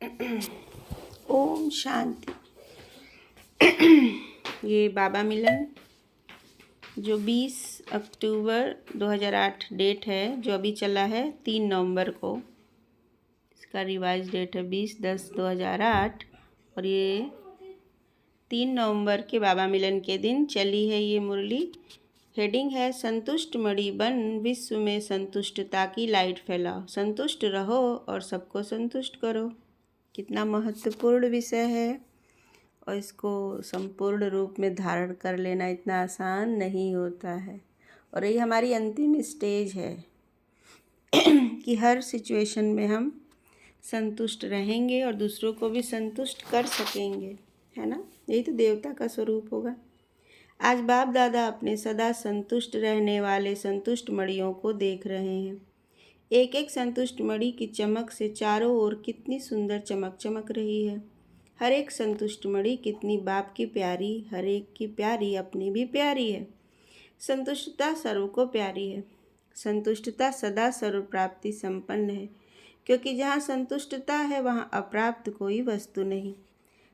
ओम शांति। ये बाबा मिलन जो 20 अक्टूबर 2008 डेट है, जो अभी चला है 3 नवंबर को। इसका रिवाइज डेट है 20/10/2008 और ये 3 नवंबर के बाबा मिलन के दिन चली है ये मुरली। हेडिंग है संतुष्ट मणि बन विश्व में संतुष्टता की लाइट फैलाओ। संतुष्ट रहो और सबको संतुष्ट करो। कितना महत्वपूर्ण विषय है और इसको संपूर्ण रूप में धारण कर लेना इतना आसान नहीं होता है। और यही हमारी अंतिम स्टेज है कि हर सिचुएशन में हम संतुष्ट रहेंगे और दूसरों को भी संतुष्ट कर सकेंगे, है ना। यही तो देवता का स्वरूप होगा। आज बाप दादा अपने सदा संतुष्ट रहने वाले संतुष्ट मणियों को देख रहे हैं। एक एक संतुष्ट मणि की चमक से चारों ओर कितनी सुंदर चमक चमक रही है। हर एक संतुष्ट मणि कितनी बाप की प्यारी, हर एक की प्यारी अपनी भी प्यारी है। संतुष्टता सर्व को प्यारी है। संतुष्टता सदा सर्व प्राप्ति संपन्न है, क्योंकि जहाँ संतुष्टता है वहाँ अप्राप्त कोई वस्तु नहीं।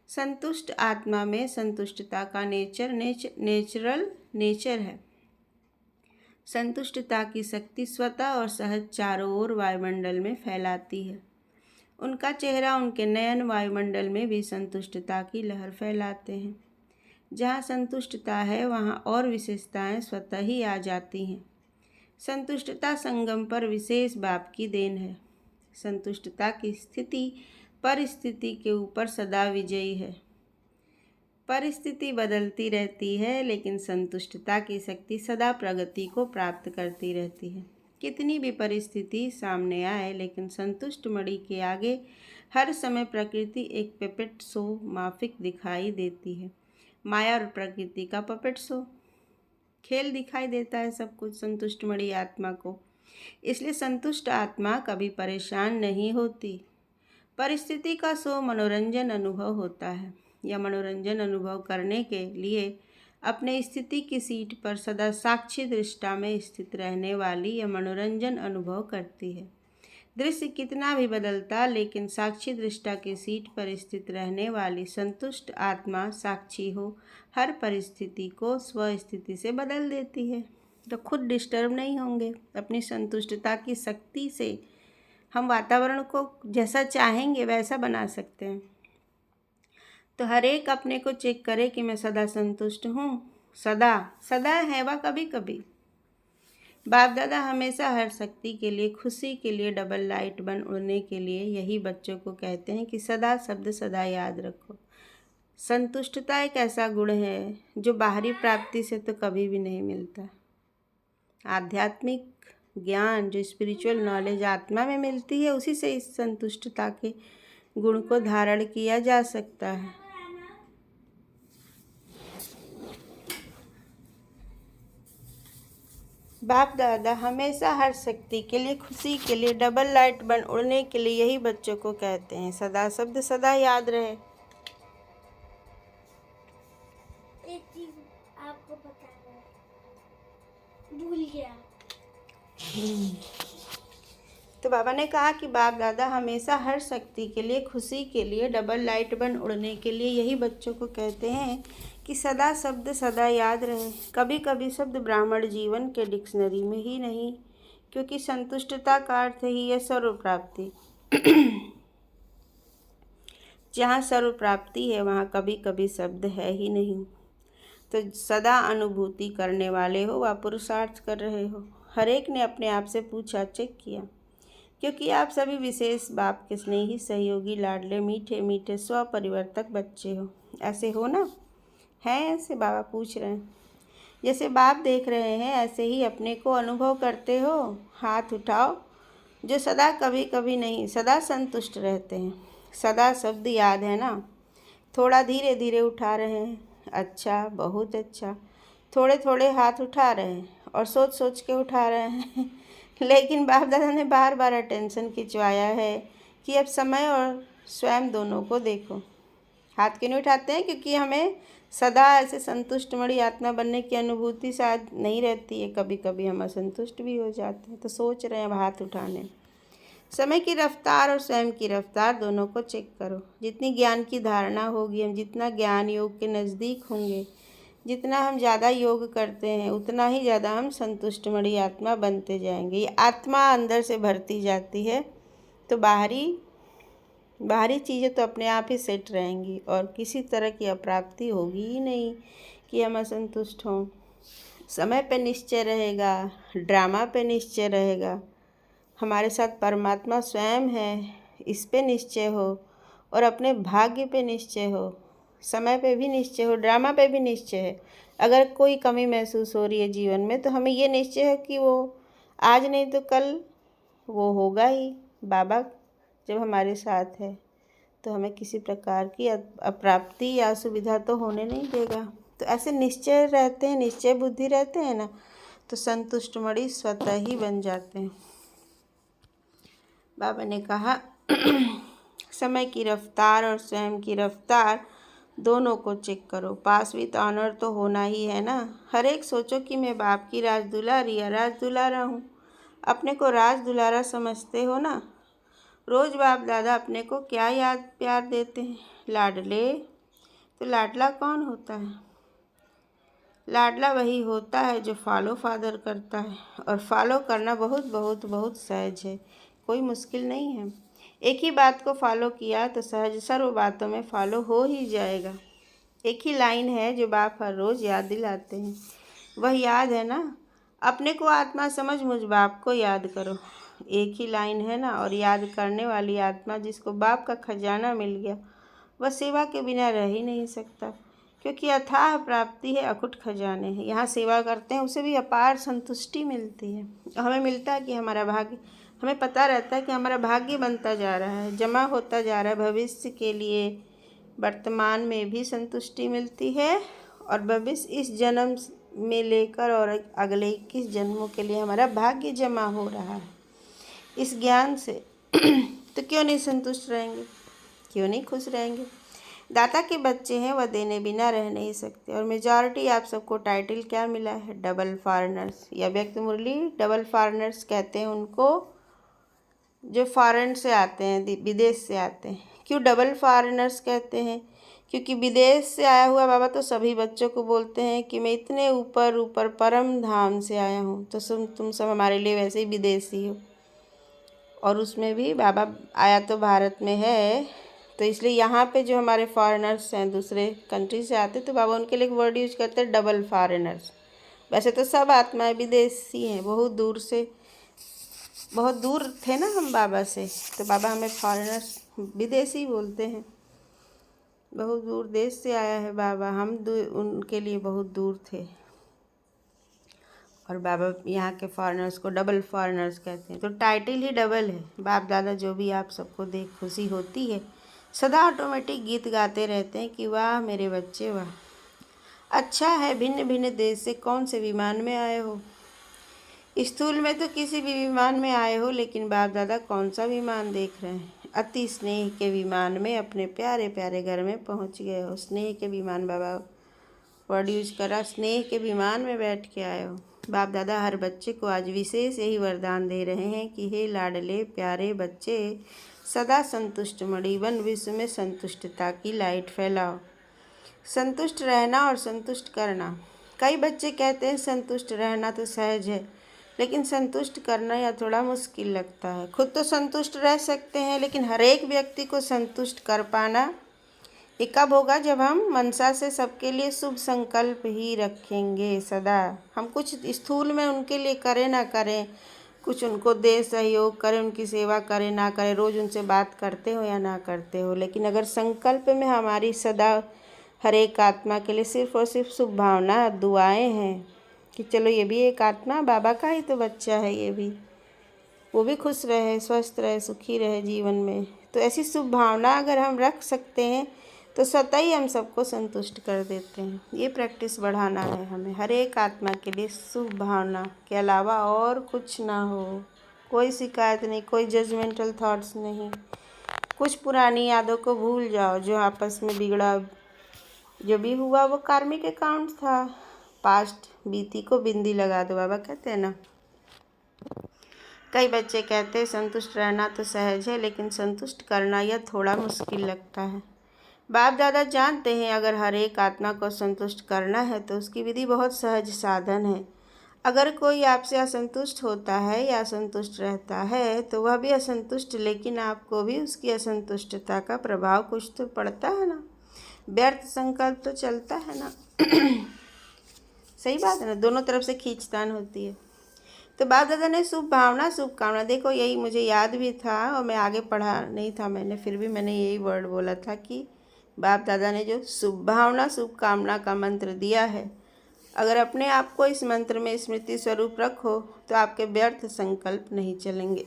संतुष्ट आत्मा में संतुष्टता का नेचुरल नेचर है। संतुष्टता की शक्ति स्वतः और सहज चारों ओर वायुमंडल में फैलाती है। उनका चेहरा, उनके नयन वायुमंडल में भी संतुष्टता की लहर फैलाते हैं। जहाँ संतुष्टता है वहाँ और विशेषताएं स्वतः ही आ जाती हैं। संतुष्टता संगम पर विशेष बाप की देन है। संतुष्टता की स्थिति परिस्थिति के ऊपर सदा विजयी है। परिस्थिति बदलती रहती है, लेकिन संतुष्टता की शक्ति सदा प्रगति को प्राप्त करती रहती है। कितनी भी परिस्थिति सामने आए, लेकिन संतुष्ट मणि के आगे हर समय प्रकृति एक पपेट शो माफिक दिखाई देती है। माया और प्रकृति का पपेट शो खेल दिखाई देता है सब कुछ संतुष्ट मणि आत्मा को। इसलिए संतुष्ट आत्मा कभी परेशान नहीं होती। परिस्थिति का शो मनोरंजन अनुभव होता है। यह मनोरंजन अनुभव करने के लिए अपने स्थिति की सीट पर सदा साक्षी दृष्टा में स्थित रहने वाली यह मनोरंजन अनुभव करती है। दृश्य कितना भी बदलता, लेकिन साक्षी दृष्टा की सीट पर स्थित रहने वाली संतुष्ट आत्मा साक्षी हो हर परिस्थिति को स्वस्थिति से बदल देती है। तो खुद डिस्टर्ब नहीं होंगे। अपनी संतुष्टता की शक्ति से हम वातावरण को जैसा चाहेंगे वैसा बना सकते हैं। तो हर एक अपने को चेक करे कि मैं सदा संतुष्ट हूँ। सदा सदा है वा कभी कभी। बाप दादा हमेशा हर शक्ति के लिए, खुशी के लिए, डबल लाइट बन उड़ने के लिए यही बच्चों को कहते हैं कि सदा शब्द सदा याद रखो। संतुष्टता एक ऐसा गुण है जो बाहरी प्राप्ति से तो कभी भी नहीं मिलता। आध्यात्मिक ज्ञान, जो स्पिरिचुअल नॉलेज आत्मा में मिलती है, उसी से इस संतुष्टता के गुण को धारण किया जा सकता है। बाप दादा हमेशा हर शक्ति के लिए, खुशी के लिए, डबल लाइट बन उड़ने के लिए यही बच्चों को कहते हैं सदा शब्द सदा याद रहे। एक चीज आपको बताना है, भूल गया। तो बाबा ने कहा कि बाप दादा हमेशा हर शक्ति के लिए, खुशी के लिए, डबल लाइट बन उड़ने के लिए यही बच्चों को कहते हैं कि सदा शब्द सदा याद रहे। कभी कभी शब्द ब्राह्मण जीवन के डिक्शनरी में ही नहीं, क्योंकि संतुष्टता का अर्थ ही है सर्व प्राप्ति। जहाँ सर्व प्राप्ति है वहाँ कभी कभी शब्द है ही नहीं। तो सदा अनुभूति करने वाले हो व पुरुषार्थ कर रहे हो। हर एक ने अपने आप से पूछा, चेक किया, क्योंकि आप सभी विशेष बाप के स्नेही, सहयोगी, लाडले, मीठे मीठे स्वपरिवर्तक बच्चे हो। ऐसे हो ना? हैं ऐसे? बाबा पूछ रहे हैं। जैसे बाप देख रहे हैं ऐसे ही अपने को अनुभव करते हो। हाथ उठाओ जो सदा कभी कभी नहीं, सदा संतुष्ट रहते हैं। सदा शब्द याद है ना? थोड़ा धीरे धीरे उठा रहे हैं। अच्छा, बहुत अच्छा। थोड़े थोड़े हाथ उठा रहे हैं और सोच सोच के उठा रहे हैं। लेकिन बाप दादा ने बार बार अटेंशन खिंचवाया है कि अब समय और स्वयं दोनों को देखो। हाथ क्यों नहीं उठाते हैं? क्योंकि हमें सदा ऐसे संतुष्ट मणि आत्मा बनने की अनुभूति शायद नहीं रहती है। कभी कभी हम असंतुष्ट भी हो जाते हैं, तो सोच रहे हैं अब हाथ उठाने। समय की रफ्तार और स्वयं की रफ्तार दोनों को चेक करो। जितनी ज्ञान की धारणा होगी, हम जितना ज्ञान योग के नज़दीक होंगे, जितना हम ज़्यादा योग करते हैं, उतना ही ज़्यादा हम संतुष्टमणि आत्मा बनते जाएंगे। ये आत्मा अंदर से भरती जाती है तो बाहरी चीज़ें तो अपने आप ही सेट रहेंगी और किसी तरह की अप्राप्ति होगी ही नहीं कि हम असंतुष्ट हों। समय पे निश्चय रहेगा, ड्रामा पे निश्चय रहेगा, हमारे साथ परमात्मा स्वयं है, इस पे निश्चय हो और अपने भाग्य पे निश्चय हो। समय पे भी निश्चय हो, ड्रामा पे भी निश्चय है। अगर कोई कमी महसूस हो रही है जीवन में तो हमें ये निश्चय है कि वो आज नहीं तो कल वो होगा ही। बाबा जब हमारे साथ है तो हमें किसी प्रकार की अप्राप्ति या असुविधा तो होने नहीं देगा। तो ऐसे निश्चय रहते हैं, निश्चय बुद्धि रहते हैं ना, तो संतुष्टमणि स्वतः ही बन जाते हैं। बाबा ने कहा समय की रफ्तार और स्वयं की रफ्तार दोनों को चेक करो। पास विद ऑनर तो होना ही है ना। हर एक सोचो कि मैं बाप की राज दुलारी या राज दुलारा हूँ। अपने को राज दुलारा समझते हो ना। रोज़ बाप दादा अपने को क्या याद प्यार देते हैं, लाडले। तो लाडला कौन होता है? लाडला वही होता है जो फॉलो फादर करता है, और फॉलो करना बहुत बहुत बहुत सहज है, कोई मुश्किल नहीं है। एक ही बात को फॉलो किया तो सहज सर्व बातों में फॉलो हो ही जाएगा। एक ही लाइन है जो बाप हर रोज़ याद दिलाते हैं, वह याद है ना, अपने को आत्मा समझ मुझ बाप को याद करो। एक ही लाइन है ना, और याद करने वाली आत्मा जिसको बाप का खजाना मिल गया वह सेवा के बिना रह ही नहीं सकता, क्योंकि अथाह प्राप्ति है, अकुट खजाने हैं। यहाँ सेवा करते हैं उसे भी अपार संतुष्टि मिलती है। हमें मिलता है कि हमारा भाग्य, हमें पता रहता है कि हमारा भाग्य बनता जा रहा है, जमा होता जा रहा है। भविष्य के लिए वर्तमान में भी संतुष्टि मिलती है, और भविष्य इस जन्म में लेकर और अगले 21 जन्मों के लिए हमारा भाग्य जमा हो रहा है इस ज्ञान से। तो क्यों नहीं संतुष्ट रहेंगे, क्यों नहीं खुश रहेंगे? दाता के बच्चे हैं, वह देने बिना रह नहीं सकते। और मेजॉरिटी आप सबको टाइटल क्या मिला है? डबल फॉरेनर्स, या व्यक्त मुरली डबल फॉरेनर्स कहते हैं उनको जो फॉरेन से आते हैं, विदेश से आते हैं। क्यों डबल फॉरेनर्स कहते हैं? क्योंकि विदेश से आया हुआ बाबा तो सभी बच्चों को बोलते हैं कि मैं इतने ऊपर ऊपर परम धाम से आया हूँ, तो तुम सब हमारे लिए वैसे ही विदेशी हो। और उसमें भी बाबा आया तो भारत में है, तो इसलिए यहाँ पे जो हमारे फॉरेनर्स हैं दूसरे कंट्री से आते, तो बाबा उनके लिए एक वर्ड यूज करते हैं, डबल फॉरेनर्स। वैसे तो सब आत्माएं विदेशी हैं, बहुत दूर थे ना हम बाबा से, तो बाबा हमें फॉरेनर्स विदेशी बोलते हैं। बहुत दूर देश से आया है बाबा, हम उनके लिए बहुत दूर थे, और बाबा यहाँ के फॉरेनर्स को डबल फॉरेनर्स कहते हैं। तो टाइटल ही डबल है। बाप दादा जो भी आप सबको देख खुशी होती है, सदा ऑटोमेटिक गीत गाते रहते हैं कि वाह मेरे बच्चे वाह। अच्छा है, भिन्न भिन्न देश से कौन से विमान में आए हो? स्थूल में तो किसी भी विमान में आए हो, लेकिन बाप दादा कौन सा विमान देख रहे हैं? अति स्नेह के विमान में अपने प्यारे प्यारे घर में पहुंच गए हो। स्नेह के विमान, बाबा वर्ड यूज करा, स्नेह के विमान में बैठ के आए हो। बाप दादा हर बच्चे को आज विशेष यही वरदान दे रहे हैं कि हे लाडले प्यारे बच्चे, सदा संतुष्ट मणि बन, विश्व में संतुष्टता की लाइट फैलाओ। संतुष्ट रहना और संतुष्ट करना। कई बच्चे कहते हैं संतुष्ट रहना तो सहज है, लेकिन संतुष्ट करना या थोड़ा मुश्किल लगता है। खुद तो संतुष्ट रह सकते हैं, लेकिन हर एक व्यक्ति को संतुष्ट कर पाना ये कब होगा? जब हम मनसा से सबके लिए शुभ संकल्प ही रखेंगे सदा। हम कुछ स्थूल में उनके लिए करें ना करें, कुछ उनको दे सहयोग करें, उनकी सेवा करें ना करें, रोज़ उनसे बात करते हो या ना करते हो, लेकिन अगर संकल्प में हमारी सदा हर एक आत्मा के लिए सिर्फ और सिर्फ शुभ भावना दुआएं हैं कि चलो ये भी एक आत्मा बाबा का ही तो बच्चा है, ये भी वो भी खुश रहे, स्वस्थ रहे, सुखी रहे जीवन में, तो ऐसी शुभ भावना अगर हम रख सकते हैं तो स्वतः ही हम सबको संतुष्ट कर देते हैं। ये प्रैक्टिस बढ़ाना है हमें, हर एक आत्मा के लिए शुभ भावना के अलावा और कुछ ना हो। कोई शिकायत नहीं, कोई जजमेंटल थॉट्स नहीं। कुछ पुरानी यादों को भूल जाओ, जो आपस में बिगड़ा, जो भी हुआ वो कार्मिक अकाउंट था। पास्ट बीती को बिंदी लगा दो, बाबा कहते हैं ना। कई बच्चे कहते हैं संतुष्ट रहना तो सहज है, लेकिन संतुष्ट करना यह थोड़ा मुश्किल लगता है। बाप दादा जानते हैं अगर हर एक आत्मा को संतुष्ट करना है तो उसकी विधि बहुत सहज साधन है। अगर कोई आपसे असंतुष्ट होता है या असंतुष्ट रहता है तो वह भी असंतुष्ट, लेकिन आपको भी उसकी असंतुष्टता का प्रभाव कुछ तो पड़ता है ना। व्यर्थ संकल्प तो चलता है ना। सही बात है ना, दोनों तरफ से खींचतान होती है। तो बाप दादा ने शुभ भावना शुभकामना, देखो यही मुझे याद भी था और मैं आगे पढ़ा नहीं था मैंने, फिर भी मैंने यही वर्ड बोला था कि बाप दादा ने जो शुभ भावना शुभकामना का मंत्र दिया है, अगर अपने आप को इस मंत्र में स्मृति स्वरूप रखो तो आपके व्यर्थ संकल्प नहीं चलेंगे।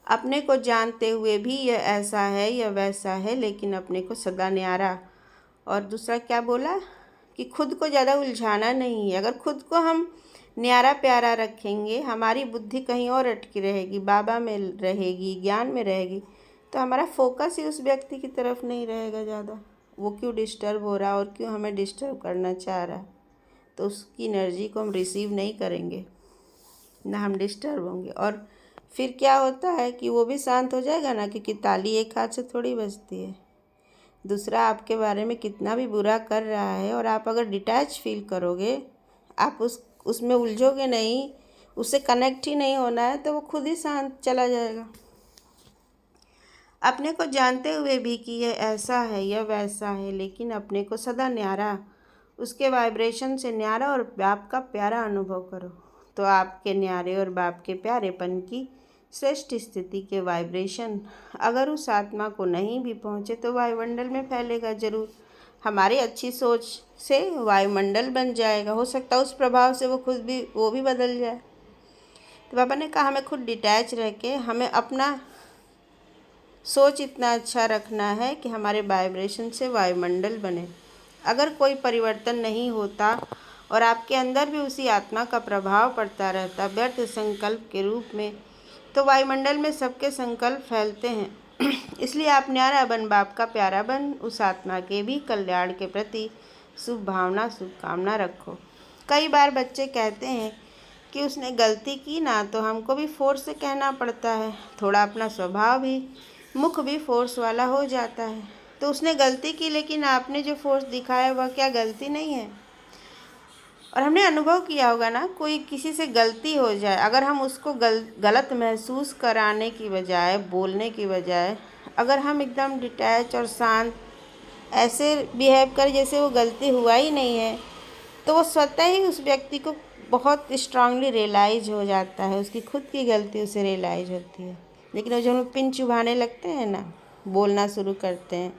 अपने को जानते हुए भी यह ऐसा है यह वैसा है, लेकिन अपने को सदा न्यारा। और दूसरा क्या बोला कि खुद को ज़्यादा उलझाना नहीं है। अगर खुद को हम न्यारा प्यारा रखेंगे, हमारी बुद्धि कहीं और अटकी रहेगी, बाबा में रहेगी, ज्ञान में रहेगी, तो हमारा फोकस ही उस व्यक्ति की तरफ नहीं रहेगा ज़्यादा। वो क्यों डिस्टर्ब हो रहा और क्यों हमें डिस्टर्ब करना चाह रहा है, तो उसकी एनर्जी को हम रिसीव नहीं करेंगे, ना हम डिस्टर्ब होंगे। और फिर क्या होता है कि वो भी शांत हो जाएगा ना, क्योंकि ताली एक हाथ से थोड़ी बजती है। दूसरा आपके बारे में कितना भी बुरा कर रहा है और आप अगर डिटैच फील करोगे, आप उसमें उलझोगे नहीं, उससे कनेक्ट ही नहीं होना है, तो वो खुद ही शांत चला जाएगा। अपने को जानते हुए भी कि यह ऐसा है यह वैसा है, लेकिन अपने को सदा न्यारा, उसके वाइब्रेशन से न्यारा और बाप का प्यारा अनुभव करो, तो आपके न्यारे और बाप के प्यारेपन की श्रेष्ठ स्थिति के वाइब्रेशन अगर उस आत्मा को नहीं भी पहुँचे तो वायुमंडल में फैलेगा जरूर। हमारी अच्छी सोच से वायुमंडल बन जाएगा, हो सकता है उस प्रभाव से वो भी बदल जाए। तो पापा ने कहा हमें खुद डिटैच रह के हमें अपना सोच इतना अच्छा रखना है कि हमारे वाइब्रेशन से वायुमंडल बने। अगर कोई परिवर्तन नहीं होता और आपके अंदर भी उसी आत्मा का प्रभाव पड़ता रहता व्यर्थ संकल्प के रूप में, तो वायुमंडल में सबके संकल्प फैलते हैं। इसलिए आप न्यारा बन, बाप का प्यारा बन, उस आत्मा के भी कल्याण के प्रति शुभ भावना शुभकामना रखो। कई बार बच्चे कहते हैं कि उसने गलती की ना, तो हमको भी फोर्स से कहना पड़ता है, थोड़ा अपना स्वभाव भी मुख भी फोर्स वाला हो जाता है। तो उसने गलती की, लेकिन आपने जो फोर्स दिखाया वह क्या गलती नहीं है? और हमने अनुभव किया होगा ना, कोई किसी से गलती हो जाए, अगर हम उसको गलत महसूस कराने की बजाय, बोलने की बजाय, अगर हम एकदम डिटैच और शांत ऐसे बिहेव करें जैसे वो गलती हुआ ही नहीं है, तो वो स्वतः ही उस व्यक्ति को बहुत स्ट्रांगली रियलाइज हो जाता है, उसकी खुद की गलती उसे रियलाइज होती है। लेकिन वो जो हम पिन चुभाने लगते हैं ना, बोलना शुरू करते हैं,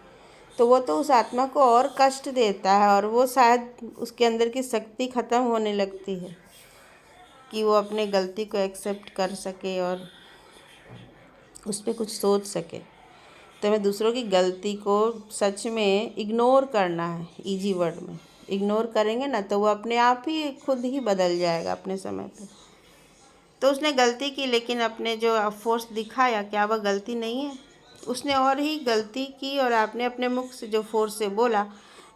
तो वो तो उस आत्मा को और कष्ट देता है और वो शायद उसके अंदर की शक्ति ख़त्म होने लगती है कि वो अपने गलती को एक्सेप्ट कर सके और उस पर कुछ सोच सके। तो हमें दूसरों की गलती को सच में इग्नोर करना है। इजी वर्ड में इग्नोर करेंगे ना तो वो अपने आप ही खुद ही बदल जाएगा अपने समय पे। तो उसने गलती की, लेकिन अपने जो फोर्स दिखाया, क्या वह गलती नहीं है? उसने और ही गलती की और आपने अपने मुख से जो फोर्स से बोला,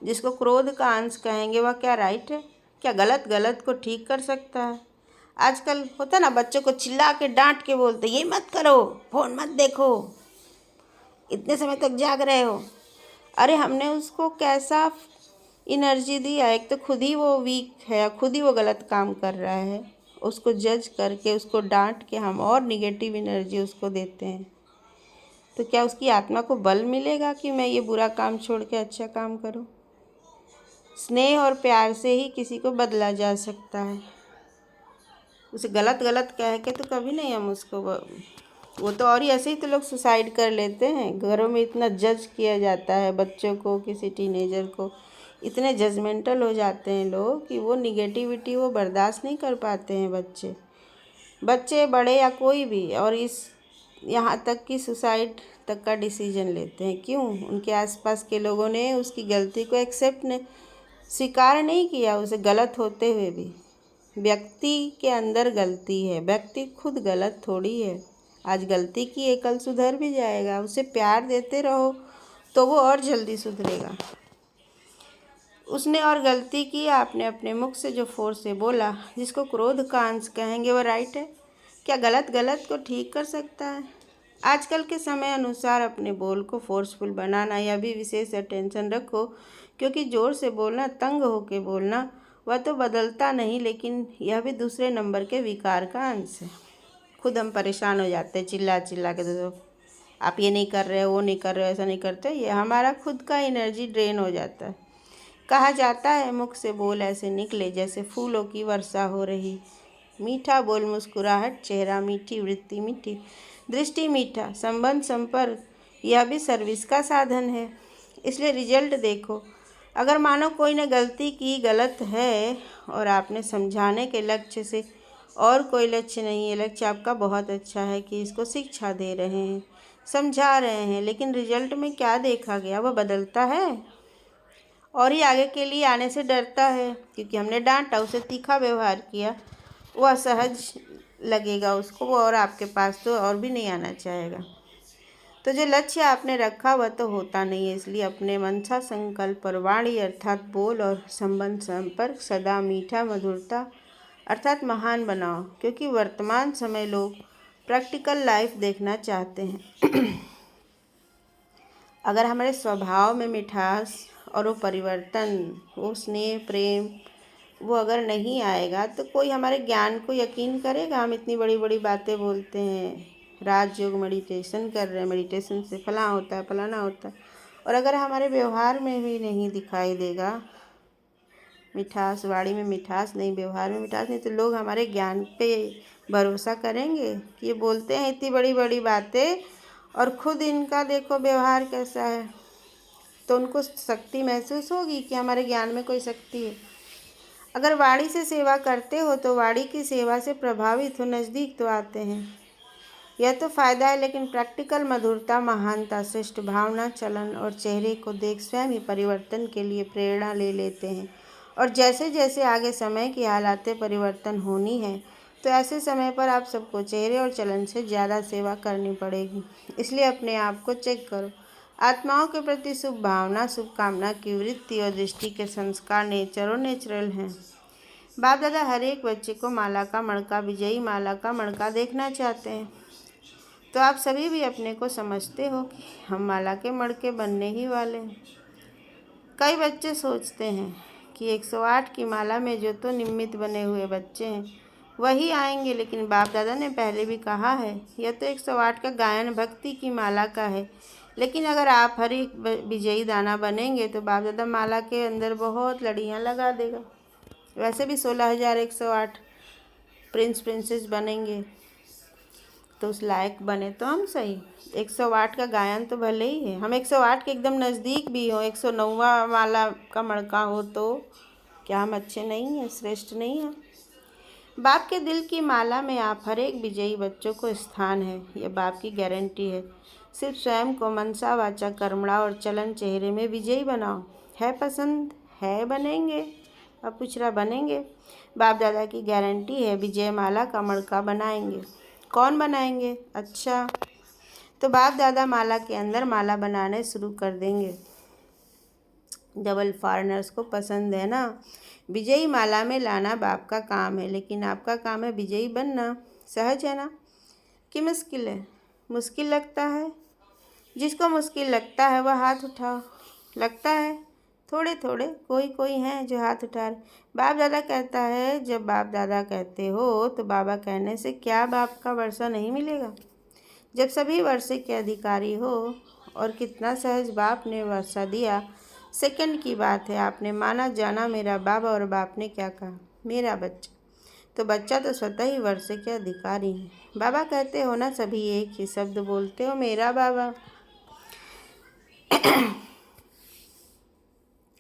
जिसको क्रोध का अंश कहेंगे, वह क्या राइट है? क्या गलत को ठीक कर सकता है? आजकल होता ना, बच्चों को चिल्ला के डांट के बोलते ये मत करो, फ़ोन मत देखो, इतने समय तक जाग रहे हो। अरे हमने उसको कैसा एनर्जी दिया? एक तो खुद ही वो वीक है, खुद ही वो गलत काम कर रहा है, उसको जज करके उसको डांट के हम और निगेटिव एनर्जी उसको देते हैं। तो क्या उसकी आत्मा को बल मिलेगा कि मैं ये बुरा काम छोड़ के अच्छा काम करूं? स्नेह और प्यार से ही किसी को बदला जा सकता है। उसे गलत कह के तो कभी नहीं हम उसको वो तो, और ही ऐसे ही तो लोग सुसाइड कर लेते हैं। घरों में इतना जज किया जाता है बच्चों को, किसी टीनेजर को इतने जजमेंटल हो जाते हैं लोग कि वो निगेटिविटी वो बर्दाश्त नहीं कर पाते हैं बच्चे बड़े या कोई भी। और यहाँ तक कि सुसाइड तक का डिसीजन लेते हैं। क्यों? उनके आसपास के लोगों ने उसकी गलती को स्वीकार नहीं किया, उसे गलत होते हुए भी। व्यक्ति के अंदर गलती है, व्यक्ति खुद गलत थोड़ी है। आज गलती की है, कल सुधर भी जाएगा। उसे प्यार देते रहो तो वो और जल्दी सुधरेगा। उसने और गलती की, आपने अपने मुख से जो फोर्स से बोला, जिसको क्रोध का अंश कहेंगे, वो राइट है। क्या गलत गलत को ठीक कर सकता है? आजकल के समय अनुसार अपने बोल को फोर्सफुल बनाना, यह भी विशेष अटेंशन रखो, क्योंकि ज़ोर से बोलना, तंग होके बोलना, वह तो बदलता नहीं, लेकिन यह भी दूसरे नंबर के विकार का अंश है। खुद हम परेशान हो जाते हैं चिल्ला चिल्ला के, तो आप ये नहीं कर रहे हो, वो नहीं कर रहे हो, ऐसा नहीं करते, ये हमारा खुद का एनर्जी ड्रेन हो जाता है। कहा जाता है मुख से बोल ऐसे निकले जैसे फूलों की वर्षा हो रही। मीठा बोल, मुस्कुराहट, चेहरा, मीठी वृत्ति, मीठी दृष्टि, मीठा संबंध, संपर्क, यह भी सर्विस का साधन है। इसलिए रिजल्ट देखो। अगर मानो कोई ने गलती की, गलत है, और आपने समझाने के लक्ष्य से, और कोई लक्ष्य नहीं है, लक्ष्य आपका बहुत अच्छा है कि इसको शिक्षा दे रहे हैं, समझा रहे हैं, लेकिन रिजल्ट में क्या देखा गया? वह बदलता है और ही आगे के लिए आने से डरता है, क्योंकि हमने डांटा, उसे तीखा व्यवहार किया, वो असहज लगेगा उसको, और आपके पास तो और भी नहीं आना चाहेगा। तो जो लक्ष्य आपने रखा वह तो होता नहीं है। इसलिए अपने मनसा, संकल्प और वाणी अर्थात बोल और संबंध, संपर्क सदा मीठा, मधुरता अर्थात महान बनाओ, क्योंकि वर्तमान समय लोग प्रैक्टिकल लाइफ देखना चाहते हैं। अगर हमारे स्वभाव में मिठास और वो परिवर्तन, वो स्नेह, प्रेम, वो अगर नहीं आएगा, तो कोई हमारे ज्ञान को यकीन करेगा? हम इतनी बड़ी बड़ी बातें बोलते हैं, राजयोग मेडिटेशन कर रहे हैं, मेडिटेशन से फलां होता है, फलाना होता है, और अगर हमारे व्यवहार में भी नहीं दिखाई देगा मिठास, वाणी में मिठास नहीं, व्यवहार में मिठास नहीं, तो लोग हमारे ज्ञान पे भरोसा करेंगे कि ये बोलते हैं इतनी बड़ी बड़ी बातें और खुद इनका देखो व्यवहार कैसा है? तो उनको शक्ति महसूस होगी कि हमारे ज्ञान में कोई शक्ति है। अगर वाणी से सेवा करते हो तो वाणी की सेवा से प्रभावित हो, नज़दीक तो आते हैं, यह तो फ़ायदा है। लेकिन प्रैक्टिकल मधुरता, महानता, श्रेष्ठ भावना, चलन और चेहरे को देख स्वयं ही परिवर्तन के लिए प्रेरणा ले लेते हैं। और जैसे जैसे आगे समय की हालातें परिवर्तन होनी है, तो ऐसे समय पर आप सबको चेहरे और चलन से ज़्यादा सेवा करनी पड़ेगी। इसलिए अपने आप को चेक करो। आत्माओं के प्रति शुभ भावना, शुभकामना की वृत्ति और दृष्टि के संस्कार नेचर और नेचुरल हैं। बाप दादा हर एक बच्चे को माला का मणका, विजयी माला का मणका देखना चाहते हैं। तो आप सभी भी अपने को समझते हो कि हम माला के मणके बनने ही वाले हैं। कई बच्चे सोचते हैं कि 108 की माला में जो तो निमित्त बने हुए बच्चे हैं वही आएंगे, लेकिन बाप दादा ने पहले भी कहा है, यह तो 108 का गायन भक्ति की माला का है। लेकिन अगर आप हर एक विजयी दाना बनेंगे तो बाप दादा माला के अंदर बहुत लड़ियाँ लगा देगा। वैसे भी 16,108 प्रिंस प्रिंसेस बनेंगे, तो उस लायक बने तो हम सही। 108 का गायन तो भले ही है, हम 108 के एकदम नज़दीक भी हो, 109वां माला का मणका हो, तो क्या हम अच्छे नहीं हैं, श्रेष्ठ नहीं हैं? बाप के दिल की माला में आप हर एक विजयी बच्चों को स्थान है, यह बाप की गारंटी है। सिर्फ स्वयं को मनसा, वाचा, कर्मणा और चलन, चेहरे में विजयी बनाओ। है पसंद है, बनेंगे। अब पूछ रहा बनेंगे? बाप दादा की गारंटी है, विजय माला का मणका बनाएंगे। कौन बनाएंगे? अच्छा, तो बाप दादा माला के अंदर माला बनाने शुरू कर देंगे। डबल फॉरेनर्स को पसंद है ना? विजयी माला में लाना बाप का काम है, लेकिन आपका काम है विजयी बनना। सहज है ना कि मुश्किल है? मुश्किल लगता है? जिसको मुश्किल लगता है वह हाथ उठाओ। लगता है? थोड़े थोड़े कोई कोई हैं जो हाथ उठा रहे। बाप दादा कहता है, जब बाप दादा कहते हो तो बाबा कहने से क्या बाप का वर्षा नहीं मिलेगा? जब सभी वर्षे के अधिकारी हो, और कितना सहज बाप ने वर्षा दिया। सेकंड की बात है, आपने माना जाना मेरा बाबा, और बाप ने क्या कहा? मेरा बच्चा। तो बच्चा तो स्वतः ही वर्षे के अधिकारी हैं। बाबा कहते हो ना, सभी एक ही शब्द बोलते हो, मेरा बाबा।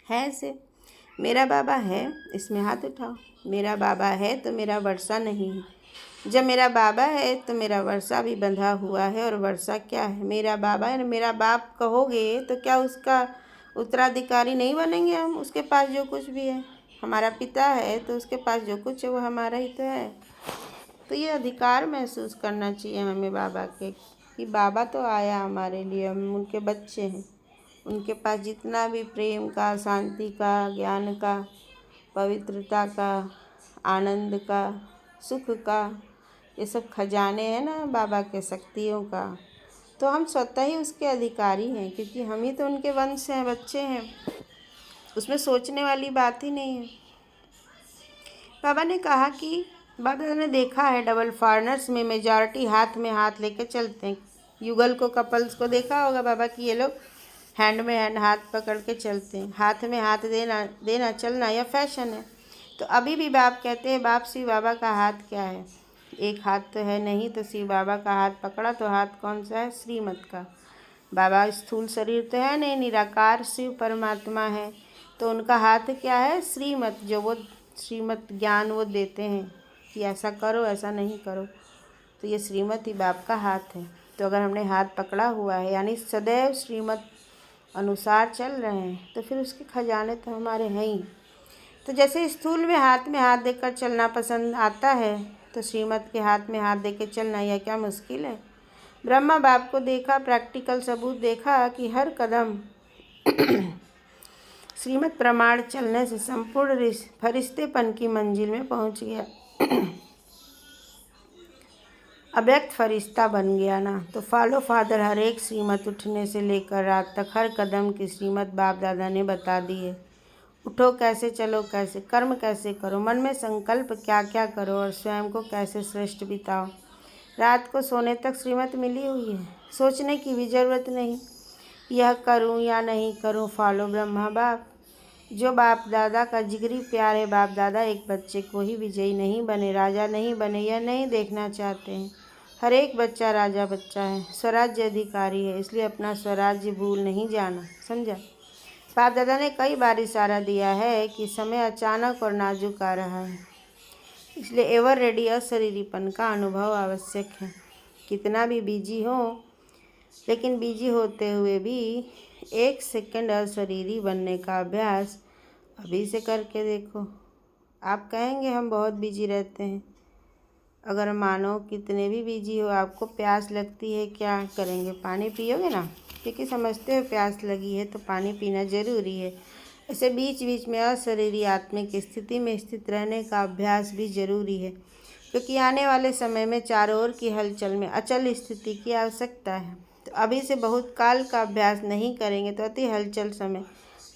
है से मेरा बाबा है, इसमें हाथ उठाओ। मेरा बाबा है तो मेरा वर्षा नहीं है। जब मेरा बाबा है तो मेरा वर्षा भी बंधा हुआ है। और वर्षा क्या है? मेरा बाबा है। मेरा बाप कहोगे तो क्या उसका उत्तराधिकारी नहीं बनेंगे हम? उसके पास जो कुछ भी है, हमारा पिता है तो उसके पास जो कुछ है वो हमारा ही तो है। तो ये अधिकार महसूस करना चाहिए हमें बाबा के, कि बाबा तो आया हमारे लिए, हम उनके बच्चे हैं। उनके पास जितना भी प्रेम का, शांति का, ज्ञान का, पवित्रता का, आनंद का, सुख का, ये सब खजाने हैं ना बाबा के शक्तियों का, तो हम स्वतः ही उसके अधिकारी हैं, क्योंकि हम ही तो उनके वंश हैं, बच्चे हैं। उसमें सोचने वाली बात ही नहीं है। बाबा ने कहा कि बाबा ने देखा है डबल फॉरेनर्स में मेजॉरिटी हाथ में हाथ लेकर चलते हैं। युगल को, कपल्स को देखा होगा बाबा कि ये लोग हैंड में हैंड, हाथ पकड़ के चलते हैं। हाथ में हाथ देना चलना यह फैशन है। तो अभी भी बाप कहते हैं, बाप शिव बाबा का हाथ क्या है? एक हाथ तो है नहीं, तो शिव बाबा का हाथ पकड़ा तो हाथ कौन सा है? श्रीमत का। बाबा स्थूल शरीर तो है नहीं, निराकार शिव परमात्मा है, तो उनका हाथ क्या है? श्रीमत, जो वो श्रीमत ज्ञान वो देते हैं कि ऐसा करो, ऐसा नहीं करो, तो ये श्रीमत ही बाप का हाथ है। तो अगर हमने हाथ पकड़ा हुआ है, यानी सदैव श्रीमत अनुसार चल रहे हैं, तो फिर उसके खजाने तो हमारे हैं ही। तो जैसे स्थूल में हाथ देकर चलना पसंद आता है, तो श्रीमत के हाथ में हाथ देकर चलना यह क्या मुश्किल है? ब्रह्मा बाप को देखा, प्रैक्टिकल सबूत देखा कि हर कदम श्रीमत प्रमाण चलने से संपूर्ण फरिश्तेपन की मंजिल में पहुंच गया। अव्यक्त फरिश्ता बन गया ना। तो फॉलो फादर हर एक श्रीमत उठने से लेकर रात तक हर कदम की श्रीमत बाप दादा ने बता दी है। उठो कैसे, चलो कैसे, कर्म कैसे करो, मन में संकल्प क्या क्या करो और स्वयं को कैसे श्रेष्ठ बिताओ। रात को सोने तक श्रीमत मिली हुई है, सोचने की भी ज़रूरत नहीं यह करूं या नहीं करूं। फॉलो ब्रह्मा बाप। जो बाप दादा का जिगरी प्यार है, बाप दादा एक बच्चे को ही विजयी नहीं बने, राजा नहीं बने, यह नहीं देखना चाहते हैं। हर एक बच्चा राजा बच्चा है, स्वराज्य अधिकारी है, इसलिए अपना स्वराज्य भूल नहीं जाना, समझा? बाप दादा ने कई बार इशारा दिया है कि समय अचानक और नाजुक आ रहा है, इसलिए एवर रेडी अशरीरीपन का अनुभव आवश्यक है। कितना भी बिजी हो, लेकिन बिजी होते हुए भी 1 सेकंड अशरीरी बनने का अभ्यास अभी से करके देखो। आप कहेंगे हम बहुत बिजी रहते हैं। अगर मानो कितने भी बिजी हो, आपको प्यास लगती है, क्या करेंगे? पानी पियोगे ना, क्योंकि समझते हो प्यास लगी है तो पानी पीना ज़रूरी है। ऐसे बीच बीच में अशरीरी आत्मिक स्थिति में स्थित रहने का अभ्यास भी ज़रूरी है, क्योंकि आने वाले समय में चारों ओर की हलचल में अचल स्थिति की आवश्यकता है। तो अभी से बहुत काल का अभ्यास नहीं करेंगे तो अति हलचल समय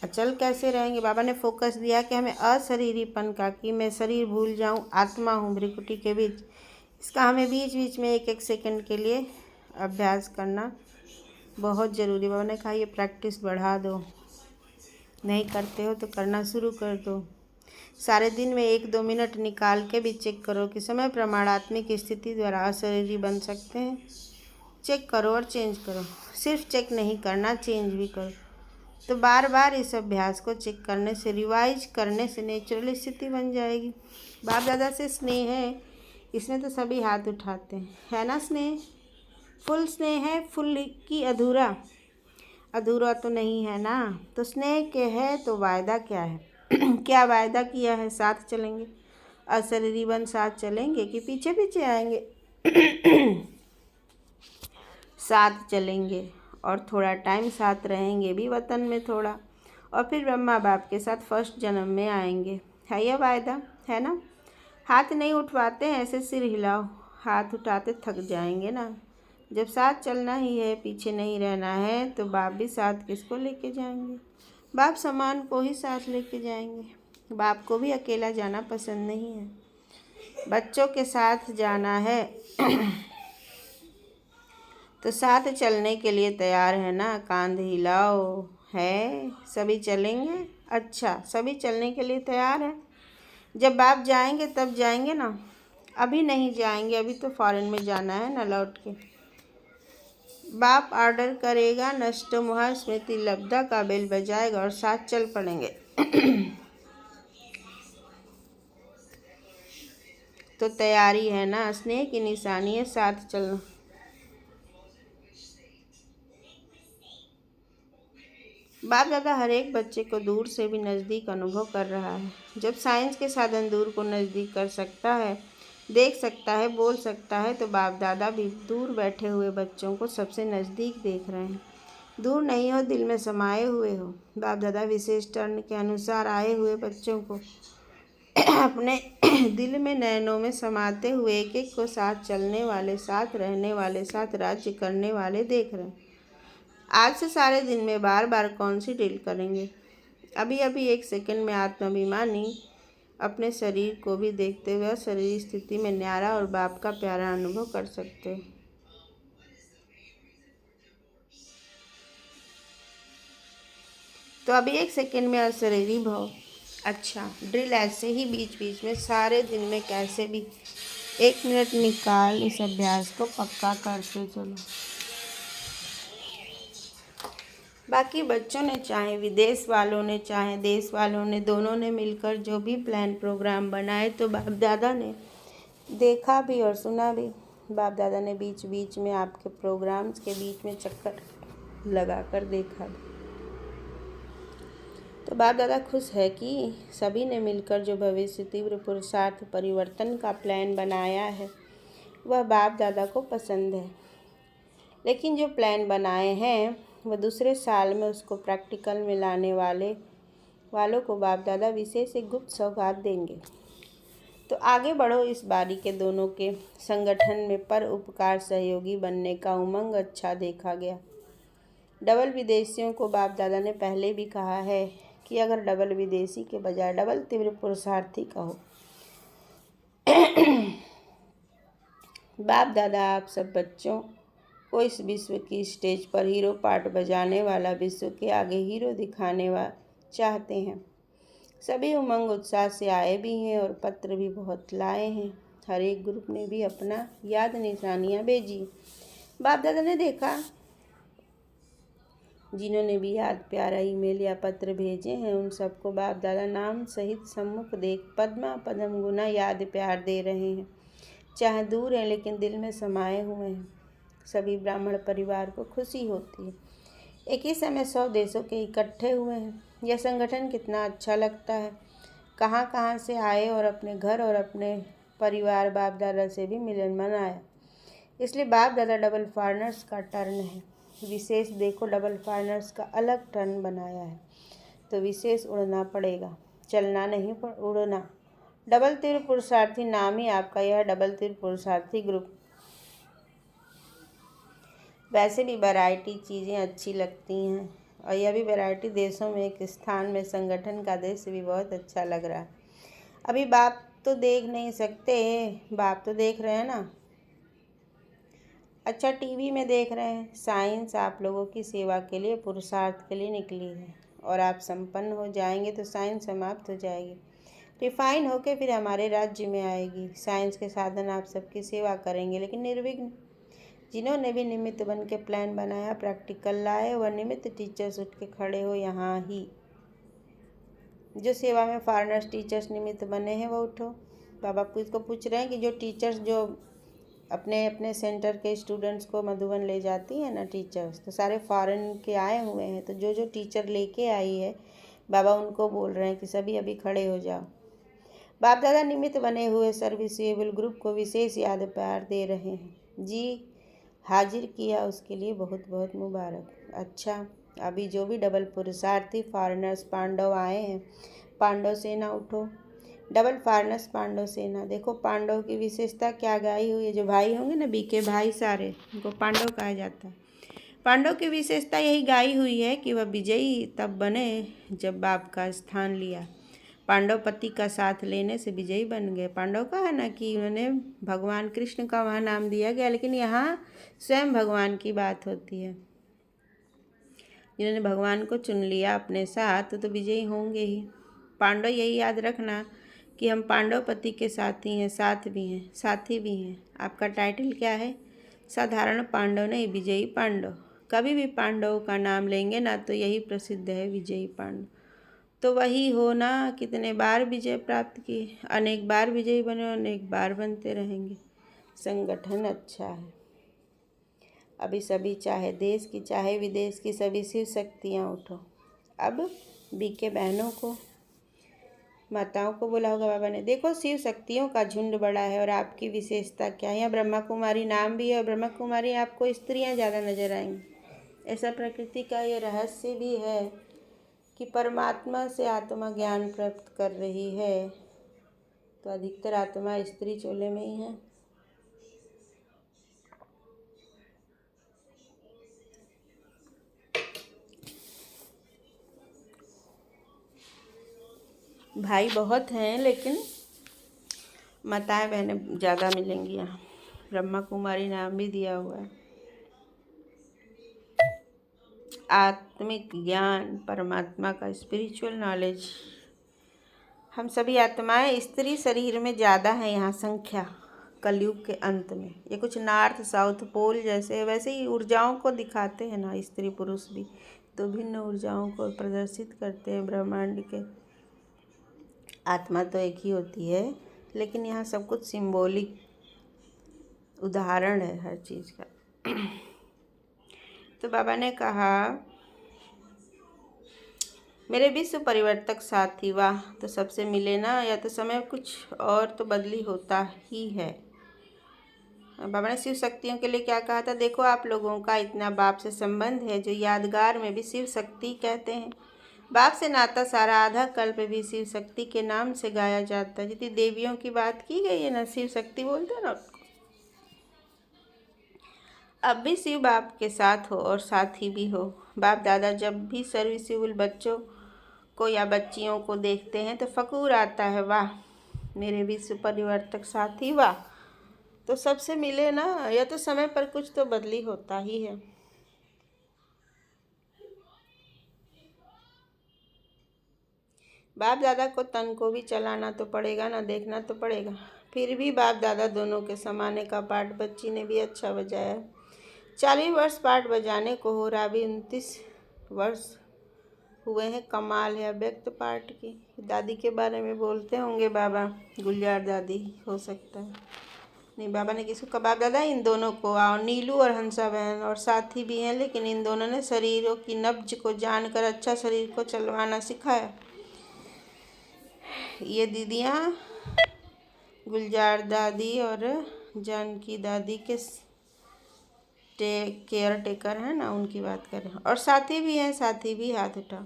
अचल कैसे रहेंगे? बाबा ने फोकस दिया कि हमें अशरीरीपन का, कि मैं शरीर भूल जाऊं, आत्मा हूं भ्रिकुटी के बीच, इसका हमें बीच बीच में 1-1 सेकंड के लिए अभ्यास करना बहुत ज़रूरी। बाबा ने कहा ये प्रैक्टिस बढ़ा दो, नहीं करते हो तो करना शुरू कर दो। सारे दिन में 1-2 मिनट निकाल के भी चेक करो कि समय प्रमाणात्मक स्थिति द्वारा अशरीरी बन सकते हैं। चेक करो और चेंज करो। सिर्फ चेक नहीं करना, चेंज भी करो। तो बार बार इस अभ्यास को चेक करने से, रिवाइज करने से नेचुरल स्थिति बन जाएगी। बाप दादा से स्नेह है, इसमें तो सभी हाथ उठाते हैं, है ना? स्नेह है, फुल की अधूरा? अधूरा तो नहीं है ना। तो स्नेह के है तो वायदा क्या है? क्या वायदा किया है? साथ चलेंगे, अशरीरी बन साथ चलेंगे कि पीछे पीछे आएंगे? साथ चलेंगे और थोड़ा टाइम साथ रहेंगे भी, वतन में थोड़ा, और फिर ब्रह्मा बाप के साथ फर्स्ट जन्म में आएंगे। है यह वायदा, है ना? हाथ नहीं उठवाते हैं, ऐसे सिर हिलाओ, हाथ उठाते थक जाएंगे ना। जब साथ चलना ही है, पीछे नहीं रहना है, तो बाप भी साथ किसको लेके जाएंगे? बाप समान को ही साथ लेके जाएंगे। बाप को भी अकेला जाना पसंद नहीं है, बच्चों के साथ जाना है। तो साथ चलने के लिए तैयार है ना? कांध हिलाओ। है सभी चलेंगे? अच्छा, सभी चलने के लिए तैयार है। जब बाप जाएंगे तब जाएंगे ना, अभी नहीं जाएंगे, अभी तो फॉरेन में जाना है ना लौट के। बाप ऑर्डर करेगा, नष्ट मुहा स्मृति लब्धा का बेल बजाएगा और साथ चल पड़ेंगे। तो तैयारी है ना? स्नेह की निशानी है साथ चलना। बाप दादा हर एक बच्चे को दूर से भी नज़दीक अनुभव कर रहा है। जब साइंस के साधन दूर को नज़दीक कर सकता है, देख सकता है, बोल सकता है, तो बाप दादा भी दूर बैठे हुए बच्चों को सबसे नज़दीक देख रहे हैं। दूर नहीं हो, दिल में समाये हुए हो। बाप दादा विशेष टर्न के अनुसार आए हुए बच्चों को अपने दिल में नयनों में समाते हुए एक एक को साथ चलने वाले, साथ रहने वाले, साथ राज्य करने वाले देख रहे हैं। आज से सारे दिन में बार बार कौन सी डील करेंगे? अभी अभी एक सेकंड में आत्माभिमानी अपने शरीर को भी देखते हुए शरीर स्थिति में न्यारा और बाप का प्यारा अनुभव कर सकते हैं। तो अभी एक सेकंड में अशरीरी भाव। अच्छा, ड्रिल ऐसे ही बीच बीच में सारे दिन में कैसे भी 1 मिनट निकाल इस अभ्यास को पक्का करते चलो। बाकी बच्चों ने चाहे विदेश वालों ने चाहे देश वालों ने, दोनों ने मिलकर जो भी प्लान प्रोग्राम बनाए तो बाप दादा ने देखा भी और सुना भी। बाप दादा ने बीच बीच में आपके प्रोग्राम्स के बीच में चक्कर लगाकर देखा भी। तो बाप दादा खुश है कि सभी ने मिलकर जो भविष्य तीव्र पुरुषार्थ परिवर्तन का प्लान बनाया है वह बाप दादा को पसंद है। लेकिन जो प्लान बनाए हैं वह दूसरे साल में उसको प्रैक्टिकल में लाने वालों को बाप दादा विशेष एक गुप्त सौगात देंगे। तो आगे बढ़ो, इस बारी के दोनों के संगठन में पर उपकार सहयोगी बनने का उमंग अच्छा देखा गया। डबल विदेशियों को बाप दादा ने पहले भी कहा है कि अगर डबल विदेशी के बजाय डबल तीव्र पुरुषार्थी कहो। बाप दादा आप सब बच्चों को इस विश्व की स्टेज पर हीरो पार्ट बजाने वाला, विश्व के आगे हीरो दिखाने चाहते हैं। सभी उमंग उत्साह से आए भी हैं और पत्र भी बहुत लाए हैं। हर एक ग्रुप ने भी अपना याद निशानियाँ भेजी। बाप दादा ने देखा जिन्होंने भी याद प्यारा ईमेल या पत्र भेजे हैं उन सबको बाप दादा नाम सहित सम्मुख देख पद्मा पद्म गुना याद प्यार दे रहे हैं। चाहे दूर हैं लेकिन दिल में समाये हुए हैं। सभी ब्राह्मण परिवार को खुशी होती है। एक ही समय 100 देशों के इकट्ठे हुए हैं। यह संगठन कितना अच्छा लगता है। कहाँ कहाँ से आए और अपने घर और अपने परिवार बाप दादा से भी मिलन मनाया। इसलिए बाप दादा डबल फॉरेनर्स का टर्न है। विशेष देखो डबल फॉरेनर्स का अलग टर्न बनाया है तो विशेष उड़ना पड़ेगा, चलना नहीं पर उड़ना। डबल तीव्र पुरुषार्थी नाम ही आपका यह डबल तीव्र पुरुषार्थी ग्रुप। वैसे भी वैरायटी चीज़ें अच्छी लगती हैं और यह भी वैरायटी देशों में एक स्थान में संगठन का दृश्य भी बहुत अच्छा लग रहा है। अभी बाप तो देख नहीं सकते, बाप तो देख रहे हैं ना। अच्छा, टीवी में देख रहे हैं। साइंस आप लोगों की सेवा के लिए, पुरुषार्थ के लिए निकली है और आप संपन्न हो जाएंगे तो साइंस समाप्त हो जाएगी, रिफाइन होकर फिर हमारे राज्य में आएगी। साइंस के साधन आप सबकी सेवा करेंगे लेकिन निर्विघ्न। जिन्होंने भी निमित्त बन के प्लान बनाया, प्रैक्टिकल लाए, वह निमित्त टीचर्स उठ के खड़े हो यहाँ ही। जो सेवा में फॉरेनर्स टीचर्स निमित्त बने हैं वो उठो। बाबा इसको पूछ रहे हैं कि जो टीचर्स जो अपने अपने सेंटर के स्टूडेंट्स को मधुबन ले जाती है ना टीचर्स, तो सारे फॉरेन के आए हुए हैं। तो जो जो टीचर लेके आई है बाबा उनको बोल रहे हैं कि सभी अभी खड़े हो जाओ। बाप दादा निमित्त बने हुए सर्विसेबल ग्रुप को विशेष याद प्यार दे रहे हैं। जी हाजिर किया उसके लिए बहुत बहुत मुबारक। अच्छा, अभी जो भी डबल पुरुषार्थी फॉरेनर्स पांडव आए हैं, पांडव सेना उठो। डबल फॉरेनर्स पांडव सेना। देखो पांडव की विशेषता क्या गाई हुई है। जो भाई होंगे ना बीके भाई सारे, उनको पांडव कहा जाता है। पांडव की विशेषता यही गाई हुई है कि वह विजयी तब बने जब बाप का स्थान लिया। पांडव पति का साथ लेने से विजयी बन गए। पांडव का है ना कि उन्होंने भगवान कृष्ण का वहाँ नाम दिया गया, लेकिन यहाँ स्वयं भगवान की बात होती है। जिन्होंने भगवान को चुन लिया अपने साथ तो विजयी होंगे ही। पांडव यही याद रखना कि हम पांडव पति के साथी हैं, साथ भी हैं, साथी भी हैं। आपका टाइटल क्या है? साधारण पांडव नहीं, विजयी पांडव। कभी भी पांडव का नाम लेंगे ना तो यही प्रसिद्ध है, विजयी पांडव। तो वही हो ना, कितने बार विजय प्राप्त किए, अनेक बार विजयी बने, अनेक बार बनते रहेंगे। संगठन अच्छा है। अभी सभी चाहे देश की चाहे विदेश की सभी शिव शक्तियाँ उठो। अब बीके बहनों को माताओं को बोला होगा बाबा ने। देखो शिव शक्तियों का झुंड बड़ा है और आपकी विशेषता क्या है। यहाँ ब्रह्मा कुमारी नाम भी है और ब्रह्मा कुमारी आपको स्त्रियाँ ज़्यादा नजर आएंगी। ऐसा प्रकृति का ये रहस्य भी है कि परमात्मा से आत्मा ज्ञान प्राप्त कर रही है, तो अधिकतर आत्मा स्त्री चोले में ही है। भाई बहुत हैं लेकिन माताएं बहनें ज़्यादा मिलेंगी यहाँ। ब्रह्मा कुमारी नाम भी दिया हुआ है। आत्मिक ज्ञान, परमात्मा का स्पिरिचुअल नॉलेज। हम सभी आत्माएं स्त्री शरीर में ज़्यादा हैं यहाँ संख्या कलयुग के अंत में। ये कुछ नॉर्थ साउथ पोल जैसे वैसे ही ऊर्जाओं को दिखाते हैं ना, स्त्री पुरुष भी तो भिन्न ऊर्जाओं को प्रदर्शित करते हैं ब्रह्मांड के। आत्मा तो एक ही होती है, लेकिन यहाँ सब कुछ सिंबॉलिक उदाहरण है हर चीज़ का। तो बाबा ने कहा, मेरे विश्व परिवर्तक साथी, वाह, तो सबसे मिले ना, या तो समय कुछ और तो बदली होता ही है। बाबा ने शिव शक्तियों के लिए क्या कहा था, देखो आप लोगों का इतना बाप से संबंध है जो यादगार में भी शिव शक्ति कहते हैं। बाप से नाता सारा आधा कल्प भी शिव शक्ति के नाम से गाया जाता है। जितनी देवियों की बात की गई है ना, शिव शक्ति बोलते हैं ना उसको। अब भी शिव बाप के साथ हो और साथी भी हो। बाप दादा जब भी सर्विसिबल बच्चों को या बच्चियों को देखते हैं तो फकूर आता है, वाह मेरे विश्व परिवर्तक साथी, वाह। तो सबसे मिले ना, या तो समय पर कुछ तो बदली होता ही है। बाप दादा को तन को भी चलाना तो पड़ेगा ना, देखना तो पड़ेगा। फिर भी बाप दादा दोनों के समाने का पाठ बच्ची ने भी अच्छा बजाया। 40 वर्ष पाठ बजाने को हो रहा, अभी 29 वर्ष हुए हैं। कमाल है। व्यक्त पाठ की दादी के बारे में बोलते होंगे बाबा, गुलजार दादी हो सकता है। नहीं, बाबा ने किसको कहा, बाप दादा इन दोनों को, और नीलू और हंसा बहन और साथी भी हैं, लेकिन इन दोनों ने शरीरों की नब्ज को जानकर अच्छा शरीर को चलवाना सिखाया। ये दीदियाँ गुलजार दादी और जानकी दादी के केयर टेकर हैं ना, उनकी बात कर रहे हैं। और साथी भी हैं, साथी भी हाथ उठा।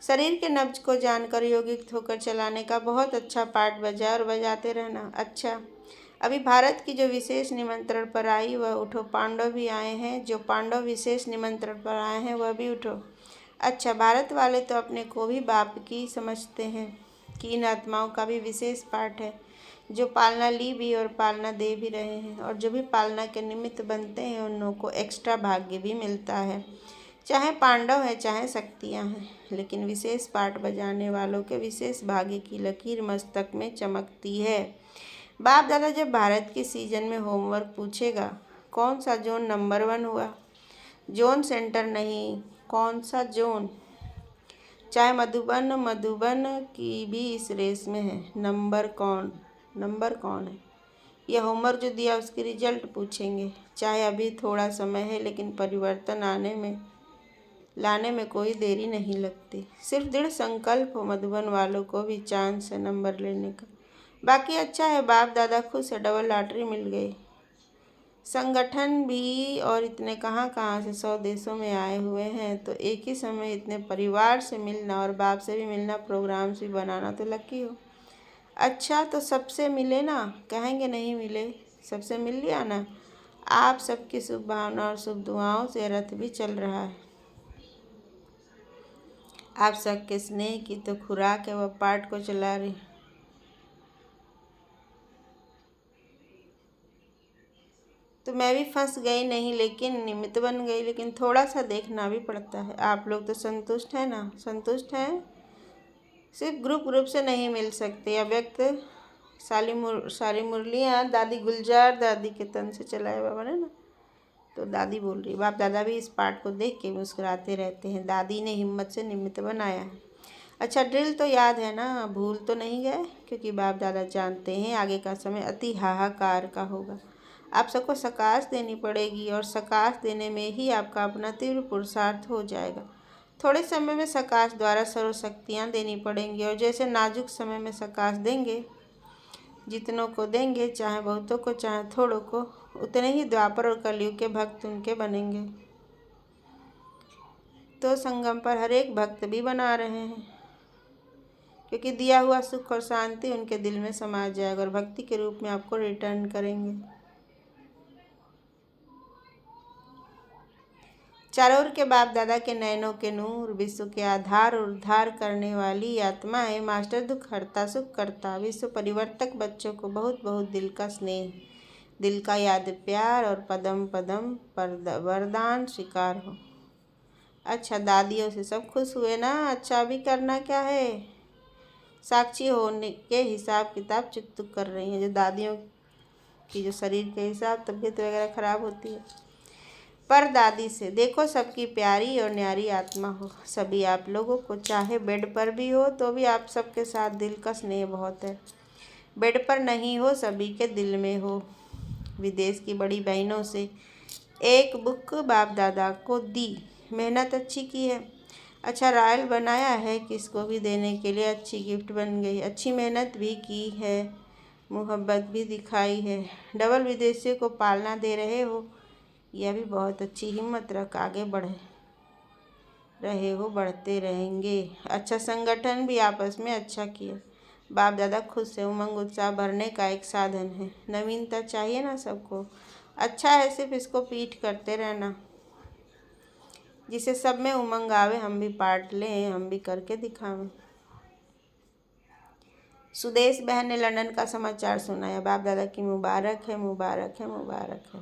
शरीर के नब्ज को जानकर योगिक होकर चलाने का बहुत अच्छा पाठ बजा और बजाते रहना। अच्छा, अभी भारत की जो विशेष निमंत्रण पर आई वह उठो। पांडव भी आए हैं, जो पांडव विशेष निमंत्रण पर आए हैं वह भी उठो। अच्छा, भारत वाले तो अपने को भी बाप की समझते हैं कि इन आत्माओं का भी विशेष पाठ है, जो पालना ली भी और पालना दे भी रहे हैं, और जो भी पालना के निमित्त बनते हैं उन लोगों को एक्स्ट्रा भाग्य भी मिलता है। चाहे पांडव है चाहे शक्तियाँ हैं, लेकिन विशेष पाठ बजाने वालों के विशेष भाग्य की लकीर मस्तक में चमकती है। बाप दादा जब भारत के सीजन में होमवर्क पूछेगा, कौन सा जोन नंबर 1 हुआ, जोन सेंटर नहीं, कौन सा जोन, चाहे मधुबन की भी इस रेस में है, नंबर कौन है, यह होमवर्क जो दिया उसकी रिजल्ट पूछेंगे। चाहे अभी थोड़ा समय है, लेकिन परिवर्तन लाने में कोई देरी नहीं लगती। सिर्फ दृढ़ संकल्प हो मधुबन वालों को भी चांस है नंबर लेने का। बाकी अच्छा है, बाप दादा खुश है, डबल लॉटरी मिल गई। संगठन भी और इतने कहाँ से 100 देशों में आए हुए हैं, तो एक ही समय इतने परिवार से मिलना और बाप से भी मिलना, प्रोग्राम्स भी बनाना, तो लकी हो। अच्छा, तो सबसे मिले ना, कहेंगे नहीं मिले, सबसे मिल लिया ना। आप सबकी शुभ भावना और शुभ दुआओं से रथ भी चल रहा है। आप सबके स्नेह की तो खुराक है, वह पाठ को चला रही। तो मैं भी फंस गई नहीं, लेकिन निमित्त बन गई, लेकिन थोड़ा सा देखना भी पड़ता है। आप लोग तो संतुष्ट हैं ना, संतुष्ट हैं। सिर्फ ग्रुप से नहीं मिल सकते। या व्यक्त सारी मुरलियाँ दादी गुलजार दादी के तन से चलाए बाबा ने ना, तो दादी बोल रही। बाप दादा भी इस पाठ को देख के मुस्कुराते रहते हैं। दादी ने हिम्मत से निमित्त बनाया है। अच्छा, ड्रिल तो याद है ना, भूल तो नहीं गए, क्योंकि बाप दादा जानते हैं आगे का समय अति हाहाकार का होगा। आप सबको सकाश देनी पड़ेगी, और सकाश देने में ही आपका अपना तीव्र पुरुषार्थ हो जाएगा। थोड़े समय में सकाश द्वारा सर्वशक्तियाँ देनी पड़ेंगी, और जैसे नाजुक समय में सकाश देंगे, जितनों को देंगे, चाहे बहुतों को चाहे थोड़ों को, उतने ही द्वापर और कलयुग के भक्त उनके बनेंगे। तो संगम पर हर एक भक्त भी बना रहे हैं, क्योंकि दिया हुआ सुख और शांति उनके दिल में समा जाएगा और भक्ति के रूप में आपको रिटर्न करेंगे। चारों ओर के बाप दादा के नयनों के नूर, विश्व के आधार और उद्धार करने वाली आत्मा है। मास्टर दुख हरता सुख करता, विश्व परिवर्तक बच्चों को बहुत बहुत दिल का स्नेह, दिल का याद प्यार और पदम पदम पर वरदान स्वीकार हो। अच्छा, दादियों से सब खुश हुए ना? अच्छा, अभी करना क्या है? साक्षी होने के हिसाब किताब चुक तुक कर रही हैं, जो दादियों की जो शरीर के हिसाब तबीयत वगैरह खराब होती है। पर दादी से देखो, सबकी प्यारी और न्यारी आत्मा हो सभी आप लोगों को, चाहे बेड पर भी हो तो भी आप सबके साथ दिल का स्नेह बहुत है। बेड पर नहीं हो, सभी के दिल में हो। विदेश की बड़ी बहनों से एक बुक बाप दादा को दी, मेहनत अच्छी की है। अच्छा रॉयल बनाया है, किसको भी देने के लिए अच्छी गिफ्ट बन गई। अच्छी मेहनत भी की है, मोहब्बत भी दिखाई है। डबल विदेशियों को पालना दे रहे हो, यह भी बहुत अच्छी। हिम्मत रख, आगे बढ़े रहे हो, बढ़ते रहेंगे। अच्छा, संगठन भी आपस में अच्छा किया। बाप दादा खुश से उमंग उत्साह भरने का एक साधन है। नवीनता चाहिए ना सबको। अच्छा है सिर्फ इसको पीठ करते रहना, जिसे सब में उमंग आवे। हम भी पार्ट लें, हम भी करके दिखावें। सुदेश बहन ने लंदन का समाचार सुनाया। बाप दादा की मुबारक है, मुबारक है, मुबारक है।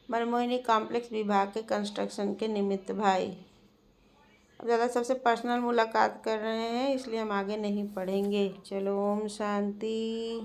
मनमोहिनी कॉम्प्लेक्स विभाग के कंस्ट्रक्शन के निमित्त भाई। अब ज़्यादा सबसे पर्सनल मुलाकात कर रहे हैं, इसलिए हम आगे नहीं पढ़ेंगे। चलो, ओम शांति।